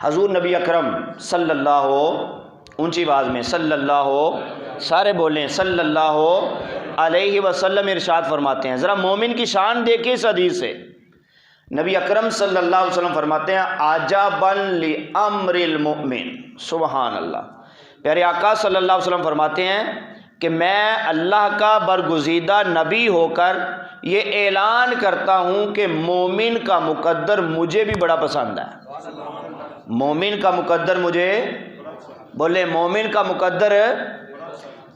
हजूर नबी अकरम सल्लल्लाहु, ऊंची आवाज़ में सल्लल्लाहु, सारे बोलें सल्लल्लाहु अलैहि वसल्लम इरशाद फरमाते हैं। ज़रा मोमिन की शान देखिए इस हदीस से। नबी अकरम सल्लल्लाहु अलैहि वसल्लम फरमाते हैं आजाबन लि अम्रिल मुमिन, सुबहान अल्लाह। प्यारे आका सल्लल्लाहु अलैहि वसल्लम फरमाते हैं कि मैं अल्लाह का बरगुज़ीदा नबी होकर ये ऐलान करता हूँ कि मोमिन का मुकद्दर मुझे भी बड़ा पसंद है। मोमिन का मुकद्दर मुझे, बोले मोमिन का मुकद्दर,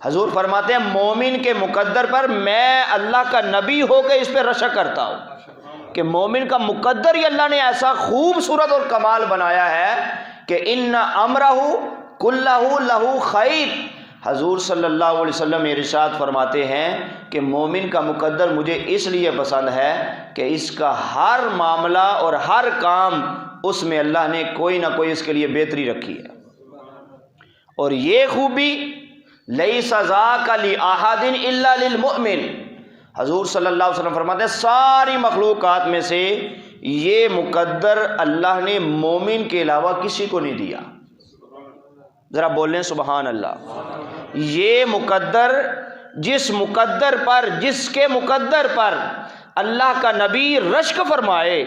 हजूर फरमाते हैं मोमिन के मुकद्दर पर मैं अल्लाह का नबी होकर इस पर रशक करता हूँ कि मोमिन का मुकद्दर ही अल्लाह ने ऐसा खूबसूरत और कमाल बनाया है कि इन्ना अमरहु कुल्लहु लहु खैर। हजूर सल्लल्लाहु अलैहि वसल्लम इरशाद फरमाते हैं कि मोमिन का मुकद्दर मुझे इसलिए पसंद है कि इसका हर मामला और हर काम उसमें अल्लाह ने कोई ना कोई इसके लिए बेहतरी रखी है। और ये खूबी लैसा ज़ाका लि अहादिन इल्ला लिल मुमिन, हजूर सल्लल्लाहु अलैहि वसल्लम फरमाते हैं सारी मखलूक़ात में से ये मुकद्दर अल्लाह ने मोमिन के अलावा किसी को नहीं दिया। ज़रा बोलें सुबहान अल्लाह। ये मुकद्दर, जिस मुकद्दर पर, जिसके मुकद्दर पर अल्लाह का नबी रश्क फरमाए,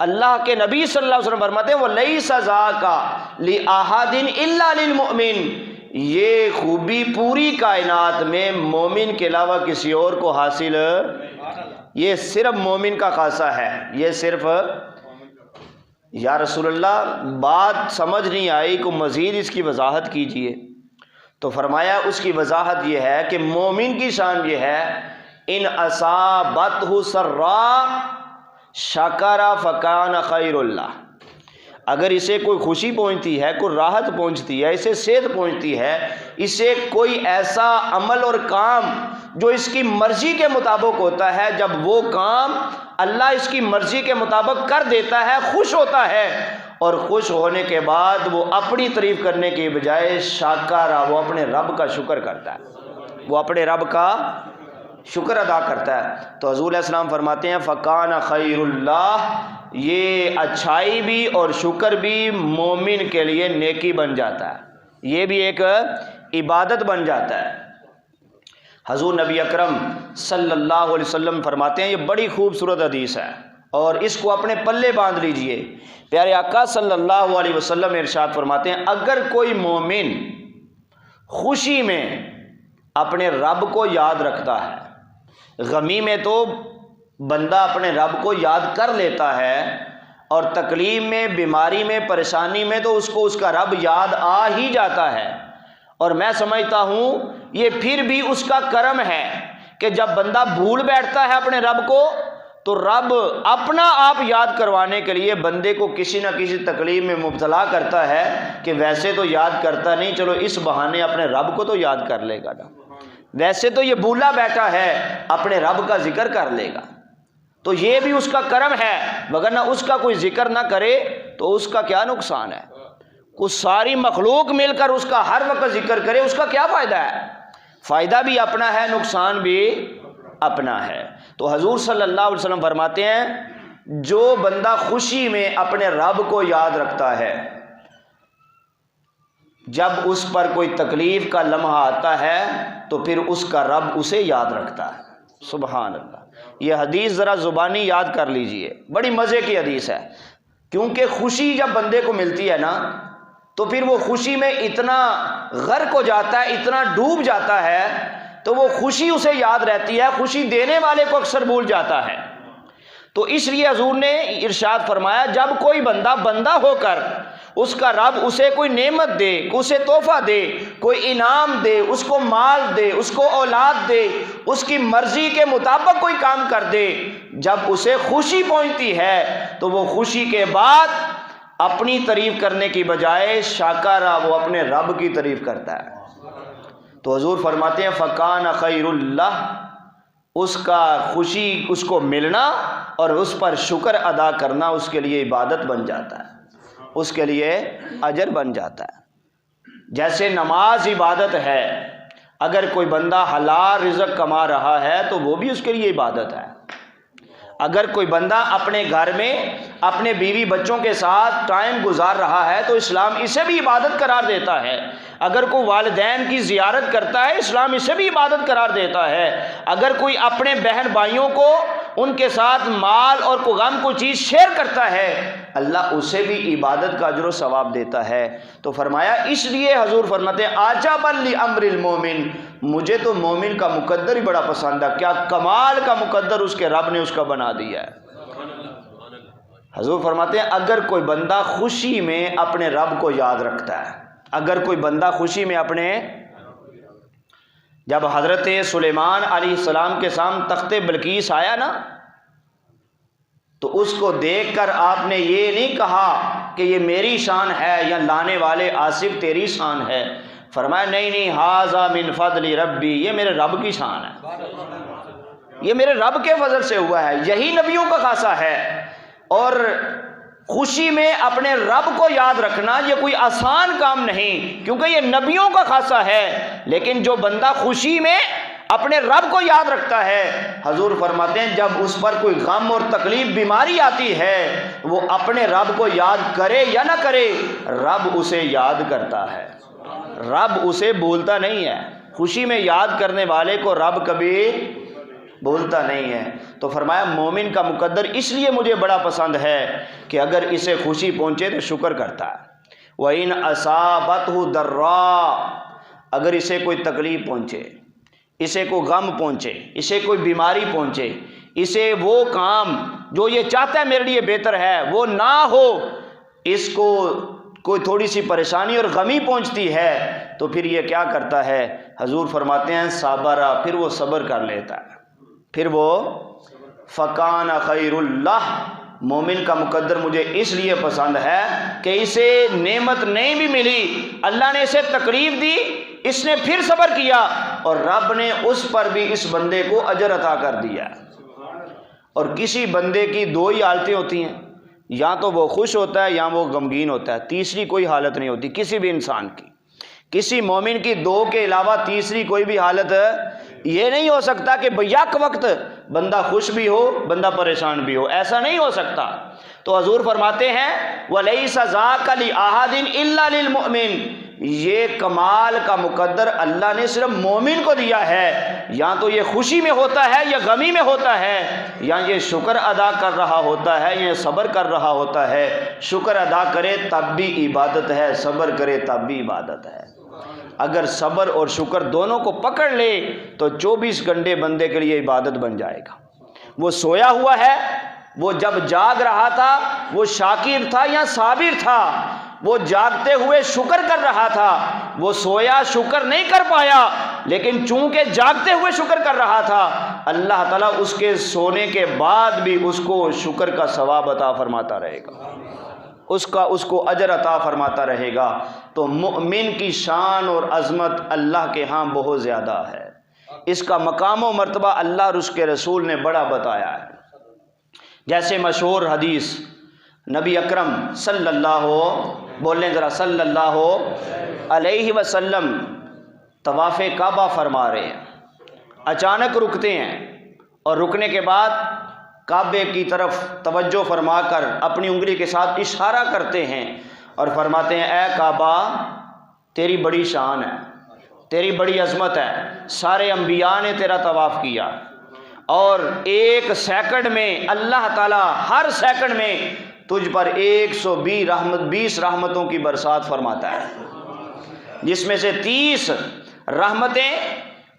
अल्लाह के नबी सल्लल्लाहु अलैहि वसल्लम फरमाते हैं वो लैसा ज़ाका लि अहादिन इल्ला लिल मुमिन, ये खूबी पूरी कायनात में मोमिन के अलावा किसी और को हासिल, ये सिर्फ मोमिन का खासा है। ये सिर्फ, या रसूलल्लाह बात समझ नहीं आई को मज़ीद इसकी वजाहत कीजिए। तो फरमाया उसकी वजाहत यह है कि मोमिन की शान ये है इन असाबतहु सर्रा शकरा फ़कान खैरुल्लाह, अगर इसे कोई खुशी पहुंचती है, कोई राहत पहुंचती है, इसे सेहत पहुंचती है, इसे कोई ऐसा अमल और काम जो इसकी मर्जी के मुताबिक होता है, जब वो काम अल्लाह इसकी मर्जी के मुताबिक कर देता है, खुश होता है और खुश होने के बाद वो अपनी तारीफ करने के बजाय शाकारा, वो अपने रब का शुक्र करता है, वो अपने रब का शुक्र अदा करता है। तो हजूर अलैहिस्सलाम फरमाते हैं फ़कान खैरुल्लाह, ये अच्छाई भी और शुक्र भी मोमिन के लिए नेकी बन जाता है, ये भी एक इबादत बन जाता है। हजूर नबी अकरम सल्लल्लाहु अलैहि वसल्लम फरमाते हैं, ये बड़ी खूबसूरत हदीस है और इसको अपने पल्ले बांध लीजिए। प्यारे आका सल्लल्लाहु अलैहि वसल्लम इरशाद फरमाते हैं अगर कोई मोमिन खुशी में अपने रब को याद रखता है, गमी में तो बंदा अपने रब को याद कर लेता है और तकलीफ में, बीमारी में, परेशानी में तो उसको उसका रब याद आ ही जाता है। और मैं समझता हूँ ये फिर भी उसका करम है कि जब बंदा भूल बैठता है अपने रब को, तो रब अपना आप याद करवाने के लिए बंदे को किसी न किसी तकलीफ में मुब्तला करता है कि वैसे तो याद करता नहीं, चलो इस बहाने अपने रब को तो याद कर लेगा ना, वैसे तो ये भूला बैठा है, अपने रब का जिक्र कर लेगा। तो ये भी उसका करम है, वगरना उसका कोई जिक्र ना करे तो उसका क्या नुकसान है। कुछ सारी मखलूक मिलकर उसका हर वक्त जिक्र करे, उसका क्या फ़ायदा है। फ़ायदा भी अपना है, नुकसान भी अपना है। तो हजूर सल्लल्लाहु अलैहि वसल्लम फरमाते हैं जो बंदा खुशी में अपने रब को याद रखता है, जब उस पर कोई तकलीफ़ का लम्हा आता है तो फिर उसका रब उसे याद रखता है। सुबहान अल्लाह। ये हदीस ज़रा ज़ुबानी याद कर लीजिए, बड़ी मज़े की हदीस है। क्योंकि खुशी जब बंदे को मिलती है ना, तो फिर वो खुशी में इतना गर्क हो जाता है, इतना डूब जाता है, तो वो खुशी उसे याद रहती है, खुशी देने वाले को अक्सर भूल जाता है। तो इसलिए हजूर ने इरशाद फरमाया जब कोई बंदा बंदा होकर उसका रब उसे कोई नेमत दे, उसे तोहफा दे, कोई इनाम दे, उसको माल दे, उसको औलाद दे, उसकी मर्जी के मुताबिक कोई काम कर दे, जब उसे खुशी पहुंचती है तो वो खुशी के बाद अपनी तारीफ करने की बजाय शाकारा, वो अपने रब की तारीफ करता है। तो हजूर फरमाते हैं फ़कान खैरुल्लाह, उसका खुशी, उसको मिलना और उस पर शुक्र अदा करना उसके लिए इबादत बन जाता है, उसके लिए अजर बन जाता है। जैसे नमाज इबादत है, अगर कोई बंदा हलाल रिज़्क़ कमा रहा है तो वो भी उसके लिए इबादत है। अगर कोई बंदा अपने घर में अपने बीवी बच्चों के साथ टाइम गुजार रहा है तो इस्लाम इसे भी इबादत करार देता है। अगर कोई वालिदैन की ज़ियारत करता है, इस्लाम इसे भी इबादत करार देता है। अगर कोई अपने बहन भाइयों को उनके साथ माल और कोई गम को चीज़ शेयर करता है, अल्लाह उसे भी इबादत का अजर व सवाब देता है। तो फरमाया, इसलिए हजूर फरमाते हैं आजबन लि अम्रिल मोमिन, मुझे तो मोमिन का मुकद्दर ही बड़ा पसंद है। क्या कमाल का मुकद्दर उसके रब ने उसका बना दिया है। हजूर फरमाते हैं अगर कोई बंदा खुशी में अपने रब को याद रखता है, अगर कोई बंदा खुशी में अपने, जब हज़रत सुलेमान अलैहिस्सलाम के सामने तख्ते बिल्कीस आया ना, तो उसको देखकर आपने ये नहीं कहा कि ये मेरी शान है या लाने वाले आसिफ तेरी शान है। फरमाया नहीं नहीं, हाजा मिन फदली रब्बी, ये मेरे रब की शान है, ये मेरे रब के फजल से हुआ है, यही नबियों का खासा है। और खुशी में अपने रब को याद रखना ये कोई आसान काम नहीं, क्योंकि ये नबियों का खासा है। लेकिन जो बंदा खुशी में अपने रब को याद रखता है, हजूर फरमाते हैं जब उस पर कोई गम और तकलीफ बीमारी आती है, वो अपने रब को याद करे या ना करे, रब उसे याद करता है, रब उसे भूलता नहीं है। खुशी में याद करने वाले को रब कभी भूलता नहीं है। तो फरमाया मोमिन का मुकद्दर इसलिए मुझे बड़ा पसंद है कि अगर इसे खुशी पहुंचे तो शुक्र करता है। व इन असाबतहु दर्रा, अगर इसे कोई तकलीफ पहुंचे, इसे कोई गम पहुंचे, इसे कोई बीमारी पहुंचे, इसे वो काम जो ये चाहता है मेरे लिए बेहतर है वो ना हो, इसको कोई थोड़ी सी परेशानी और गमी पहुंचती है, तो फिर ये क्या करता है, हजूर फरमाते हैं साबरा, फिर वो सब्र कर लेता है, फिर वो फ़कान खैरुल्लाह। मोमिन का मुकद्दर मुझे इसलिए पसंद है कि इसे नेमत नहीं भी मिली, अल्लाह ने इसे तकलीफ दी, इसने फिर सब्र किया और रब ने उस पर भी इस बंदे को अजर अता कर दिया। और किसी बंदे की दो ही हालतें होती हैं, या तो वो खुश होता है या वो गमगीन होता है, तीसरी कोई हालत नहीं होती किसी भी इंसान की। किसी मोमिन की दो के अलावा तीसरी कोई भी हालत ये नहीं हो सकता कि यक वक्त बंदा खुश भी हो बंदा परेशान भी हो, ऐसा नहीं हो सकता। तो हजूर फरमाते हैं वलैसा ज़ाका लिअहदिन इल्ला लिलमुमिन, ये कमाल का मुकद्दर अल्लाह ने सिर्फ मोमिन को दिया है। या तो ये खुशी में होता है या गमी में होता है, या ये शुक्र अदा कर रहा होता है या सब्र कर रहा होता है। शुक्र अदा करे तब भी इबादत है, सब्र करे तब भी इबादत है। अगर सब्र और शुक्र दोनों को पकड़ ले तो 24 घंटे बंदे के लिए इबादत बन जाएगा। वो सोया हुआ है, वो जब जाग रहा था वो शाकिर था या साबिर था, वो जागते हुए शुक्र कर रहा था, वो सोया शुक्र नहीं कर पाया, लेकिन चूंकि जागते हुए शुक्र कर रहा था, अल्लाह ताला उसके सोने के बाद भी उसको शुक्र का सवाब अता फरमाता रहेगा, उसको अजर अता फरमाता रहेगा। तो मुमिन की शान और अज़मत अल्लाह के यहाँ बहुत ज़्यादा है, इसका मकाम व मर्तबा अल्लाह और उसके रसूल ने बड़ा बताया है। जैसे मशहूर हदीस नबी अकरम सल्लल्लाहु, बोलें ज़रा सल्लल्लाहु अलैहि वसल्लम तवाफ़े काबा फरमा रहे हैं, अचानक रुकते हैं और रुकने के बाद काबे की तरफ तवज्जो फरमाकर अपनी उंगली के साथ इशारा करते हैं और फरमाते हैं ए काबा तेरी बड़ी शान है, तेरी बड़ी अज़मत है, सारे अंबिया ने तेरा तवाफ़ किया और एक सेकंड में अल्लाह ताला हर सेकंड में तुझ पर 120 रहमतों की बरसात फरमाता है, जिसमें से 30 रहमतें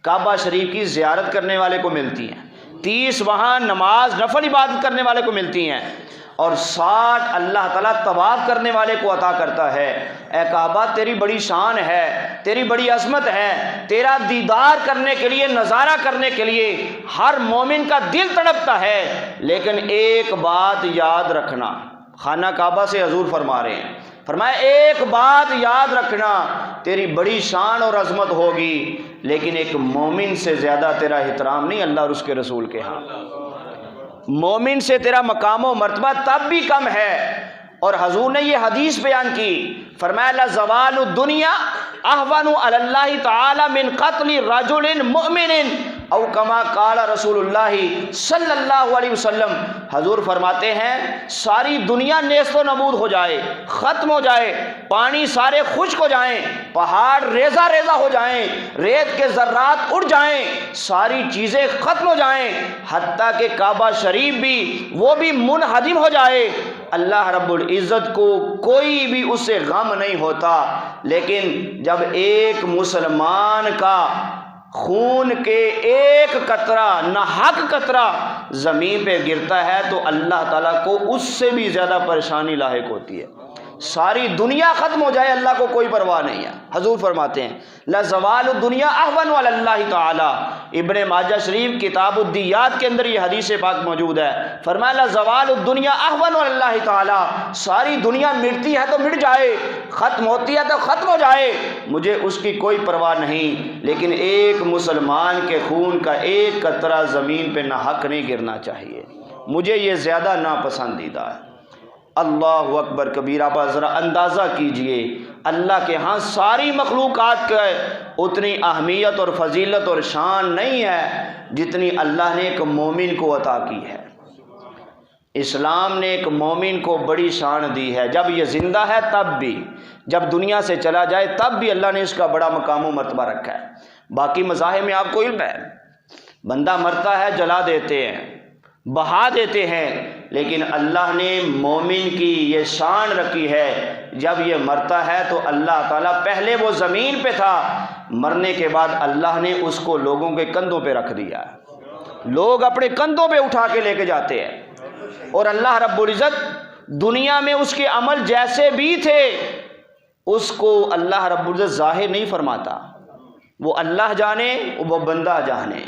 काबा शरीफ की ज़ियारत करने वाले को मिलती हैं, 30 वहाँ नमाज नफल इबादत करने वाले को मिलती हैं और 60 अल्लाह ताला तवाफ़ करने वाले को अता करता है। ए काबा तेरी बड़ी शान है, तेरी बड़ी अज़मत है, तेरा दीदार करने के लिए, नज़ारा करने के लिए हर मोमिन का दिल तड़पता है। लेकिन एक बात याद रखना, खाना काबा से हजूर फरमा रहे हैं, फरमाया एक बात याद रखना, तेरी बड़ी शान और अज़मत होगी लेकिन एक मोमिन से ज़्यादा तेरा एहतराम नहीं अल्लाह और उसके रसूल के यहाँ। मोमिन से तेरा मकाम व मर्तबा तब भी कम है। और हजूर ने ये हदीस बयान की, फरमाया ज़वालु दुनिया अहवनु अलल्लाहि तआला मिन क़त्लि रजुलिन मुमिनिन औ कमा काल रसूलुल्लाहि सल्लल्लाहु अलैहि वसल्लम, हजूर फरमाते हैं सारी दुनिया नेस्तो नबूद हो जाए, ख़त्म हो जाए, पानी सारे खुश्क हो जाएं, पहाड़ रेजा रेजा हो जाएं, रेत के ज़र्रात उड़ जाएं, सारी चीज़ें ख़त्म हो जाएं, हत्ता के काबा शरीफ भी वो भी मुनहदिम हो जाए, अल्लाह रब्बुल इज़्ज़त को कोई भी उससे गम नहीं होता। लेकिन जब एक मुसलमान का खून के एक कतरा, नाहक कतरा ज़मीन पे गिरता है तो अल्लाह ताला को उससे भी ज़्यादा परेशानी लाहिक होती है। सारी दुनिया ख़त्म हो जाए, अल्लाह को कोई परवाह नहीं है। हजूर फरमाते हैं ला ज़वाल दुनिया अहवन अल्लाह ताला। इब्ने माजा शरीफ किताबुद्दियात के अंदर ये हदीस पाक मौजूद है। फरमाया ला ज़वाल दुनिया अहवन अल्लाह ताला, सारी दुनिया मिटती है तो मिट जाए, ख़त्म होती है तो ख़त्म हो जाए, मुझे उसकी कोई परवाह नहीं, लेकिन एक मुसलमान के खून का एक कतरा ज़मीन पे नाहक नहीं गिरना चाहिए, मुझे ये ज़्यादा नापसंदीदा है। अल्लाह अकबर कबीरा। आप ज़रा अंदाज़ा कीजिए अल्लाह के यहाँ सारी मखलूक़ात का उतनी अहमियत और फजीलत और शान नहीं है जितनी अल्लाह ने एक मोमिन को अता की है। इस्लाम ने एक मोमिन को बड़ी शान दी है, जब ये ज़िंदा है तब भी, जब दुनिया से चला जाए तब भी अल्लाह ने इसका बड़ा मकाम व मर्तबा रखा है। बाकी मज़ाहिब में आपको इल्म है, बंदा मरता है जला देते हैं, बहा देते हैं, लेकिन अल्लाह ने मोमिन की ये शान रखी है, जब ये मरता है तो अल्लाह ताला पहले वो ज़मीन पे था, मरने के बाद अल्लाह ने उसको लोगों के कंधों पे रख दिया, लोग अपने कंधों पे उठा के लेके जाते हैं, और अल्लाह रब्बुल इज़्ज़त दुनिया में उसके अमल जैसे भी थे उसको अल्लाह रब्बुल इज़्ज़त ज़ाहिर नहीं फरमाता, वो अल्लाह जाने वो बंदा जाने,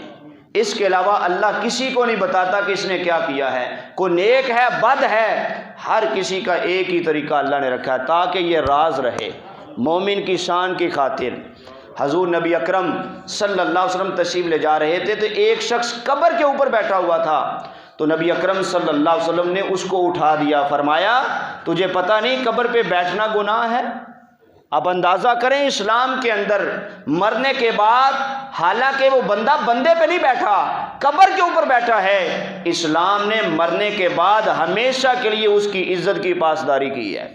इसके अलावा अल्लाह किसी को नहीं बताता कि इसने क्या किया है, कोई नेक है बद है, हर किसी का एक ही तरीका अल्लाह ने रखा है ताकि ये राज रहे मोमिन की शान की खातिर। हजूर नबी अकरम सल्लल्लाहु अलैहि वसल्लम तशरीफ़ ले जा रहे थे तो एक शख्स कब्र के ऊपर बैठा हुआ था, तो नबी अकरम सल्लल्लाहु अलैहि वसल्लम ने उसको उठा दिया, फरमाया तुझे पता नहीं कब्र पे बैठना गुनाह है। अब अंदाज़ा करें इस्लाम के अंदर मरने के बाद, हालांकि वो बंदा बंदे पे नहीं बैठा, कब्र के ऊपर बैठा है, इस्लाम ने मरने के बाद हमेशा के लिए उसकी इज्जत की पासदारी की है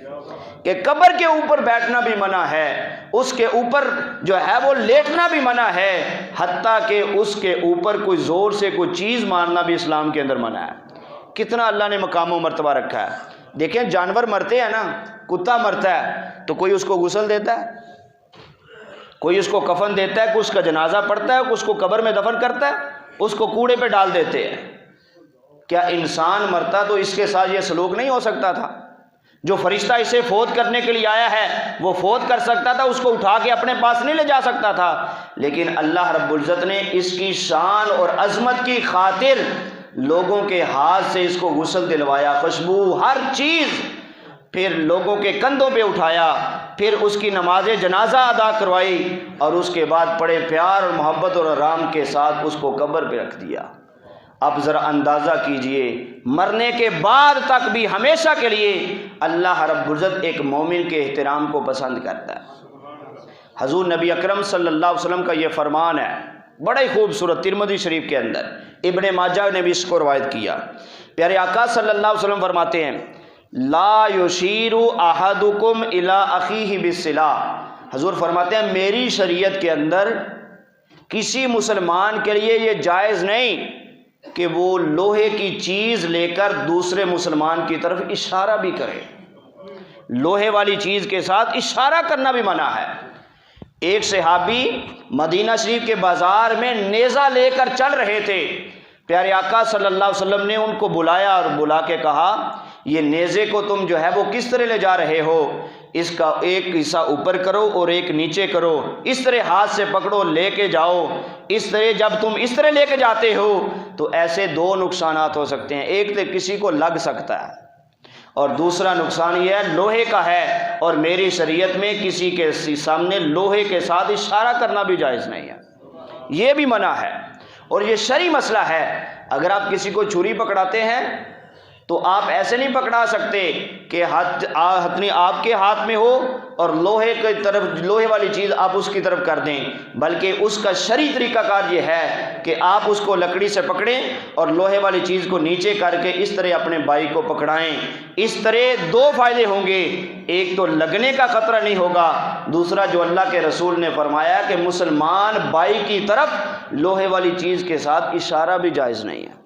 कि कब्र के ऊपर बैठना भी मना है, उसके ऊपर जो है वो लेटना भी मना है, हत्ता कि उसके ऊपर कोई ज़ोर से कोई चीज़ मारना भी इस्लाम के अंदर मना है। कितना अल्लाह ने मकाम व मर्तबा रखा है। देखें जानवर मरते हैं ना, कुत्ता मरता है तो कोई उसको गुस्ल देता है, कोई उसको कफन देता है, कोई उसका जनाजा पढ़ता है, कोई उसको कब्र में दफन करता है, उसको कूड़े पे डाल देते हैं। क्या इंसान मरता तो इसके साथ ये सलूक नहीं हो सकता था? जो फरिश्ता इसे फौत करने के लिए आया है वो फौत कर सकता था, उसको उठा के अपने पास नहीं ले जा सकता था, लेकिन अल्लाह रब्बुल इज़्ज़त ने इसकी शान और अजमत की खातिर लोगों के हाथ से इसको गुस्ल दिलवाया, खुशबू हर चीज़, फिर लोगों के कंधों पे उठाया, फिर उसकी नमाज जनाजा अदा करवाई और उसके बाद बड़े प्यार और मोहब्बत और आराम के साथ उसको कब्र पे रख दिया। अब ज़रा अंदाज़ा कीजिए मरने के बाद तक भी हमेशा के लिए अल्लाह रब्बुल इज़्ज़त एक मोमिन के एहतराम को पसंद करता है। हजूर नबी अकरम सल्लल्लाहु अलैहि वसल्लम का ये फरमान है, बड़ा ही खूबसूरत, तिरमिज़ी शरीफ के अंदर, इब्ने माजा ने भी इसको रवायत किया। प्यारे आका सल्लल्लाहु अलैहि वसल्लम फरमाते हैं ला युशीरु अहदुकुम इला अखीहि बिस्सिला। हजूर फरमाते हैं मेरी शरीयत के अंदर किसी मुसलमान के लिए ये जायज़ नहीं कि वो लोहे की चीज़ लेकर दूसरे मुसलमान की तरफ इशारा भी करे, लोहे वाली चीज़ के साथ इशारा करना भी मना है। एक सहाबी मदीना शरीफ के बाज़ार में नेज़ा लेकर चल रहे थे, प्यारे आका सल्लल्लाहु अलैहि वसल्लम ने उनको बुलाया और बुला के कहा ये नेज़े को तुम जो है वो किस तरह ले जा रहे हो, इसका एक हिस्सा ऊपर करो और एक नीचे करो, इस तरह हाथ से पकड़ो लेके जाओ, इस तरह जब तुम इस तरह लेके जाते हो तो ऐसे दो नुकसानात हो सकते हैं, एक तो किसी को लग सकता है और दूसरा नुकसान यह है लोहे का है, और मेरी शरीयत में किसी के सामने लोहे के साथ इशारा करना भी जायज़ नहीं है, ये भी मना है और ये शरई मसला है। अगर आप किसी को छुरी पकड़ाते हैं तो आप ऐसे नहीं पकड़ा सकते कि हथनी आपके हाथ में हो और लोहे की तरफ, लोहे वाली चीज़ आप उसकी तरफ कर दें, बल्कि उसका शरई तरीक़ाकार ये है कि आप उसको लकड़ी से पकड़ें और लोहे वाली चीज़ को नीचे करके इस तरह अपने भाई को पकड़ाएं। इस तरह दो फ़ायदे होंगे, एक तो लगने का ख़तरा नहीं होगा, दूसरा जो अल्लाह के रसूल ने फरमाया कि मुसलमान भाई की तरफ लोहे वाली चीज़ के साथ इशारा भी जायज़ नहीं है।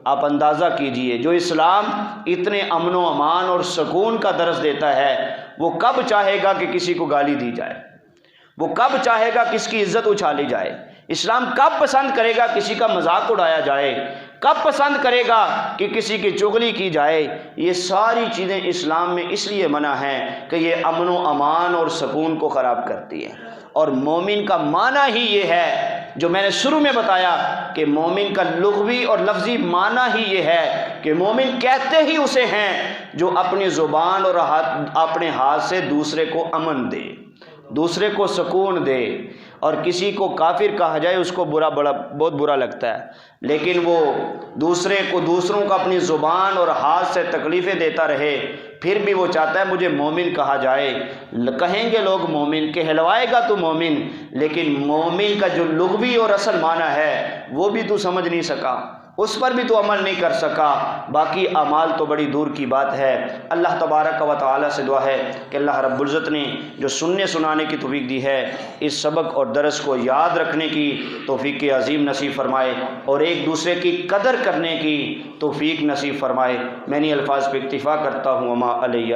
आप अंदाज़ा कीजिए, जो इस्लाम इतने अमन व अमान और सुकून का दर्स देता है, वो कब चाहेगा कि किसी को गाली दी जाए, वो कब चाहेगा किसकी इज़्ज़त उछाली जाए, इस्लाम कब पसंद करेगा किसी का मजाक उड़ाया जाए, कब पसंद करेगा कि किसी की चुगली की जाए। ये सारी चीज़ें इस्लाम में इसलिए मना हैं कि ये अमन व अमान और सुकून को ख़राब करती है। और मोमिन का माना ही ये है जो मैंने शुरू में बताया कि मोमिन का लुग़वी और लफ्ज़ी माना ही ये है कि मोमिन कहते ही उसे हैं जो अपनी ज़ुबान और अपने हाथ से दूसरे को अमन दे, दूसरे को सुकून दे। और किसी को काफिर कहा जाए उसको बहुत बुरा लगता है, लेकिन वो दूसरों को अपनी ज़ुबान और हाथ से तकलीफ़ें देता रहे, फिर भी वो चाहता है मुझे मोमिन कहा जाए। कहेंगे लोग मोमिन, कहलवाएगा तो मोमिन, लेकिन मोमिन का जो लुग़वी और असल माना है वो भी तू समझ नहीं सका, उस पर भी तो अमल नहीं कर सका, बाकी अमाल तो बड़ी दूर की बात है। अल्लाह तबारक व तआला से दुआ है कि अल्लाह रब्बुल इज़्ज़त ने जो सुनने सुनाने की तौफीक दी है, इस सबक और दरस को याद रखने की तौफीक अज़ीम नसीब फरमाए और एक दूसरे की कदर करने की तौफीक नसीब फरमाए। मैं इन अल्फाज पर इक्तिफ़ा करता हूँ। अमा अलैया।